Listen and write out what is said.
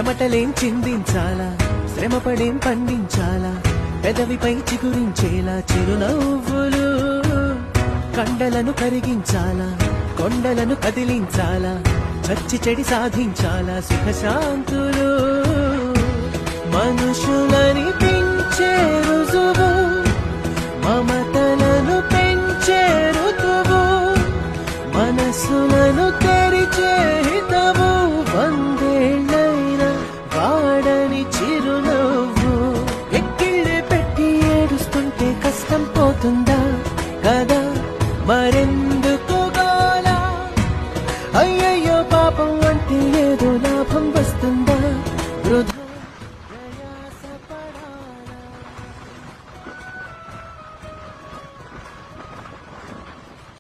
చెమటలేం చిందించాలా, శ్రమపడేం పండించాలా, పెదవిపై చిగురించేలా చిరునవ్వులు. కండలను కరిగించాలా, కొండలను కదిలించాలా, చచ్చి చెడి సాధించాలా సుఖశాంతులు. మనుషులని పెంచే రుజువు, మమతలను పెంచే ఋతువు, మనసులను తెరిచే హితవు. వందేళ్ళైన వాడని చిరునవ్వు. ఎక్కిళ్ళే పెట్టి ఏడుస్తుంటే కష్టం పోతుందా కదా, మరెన్నో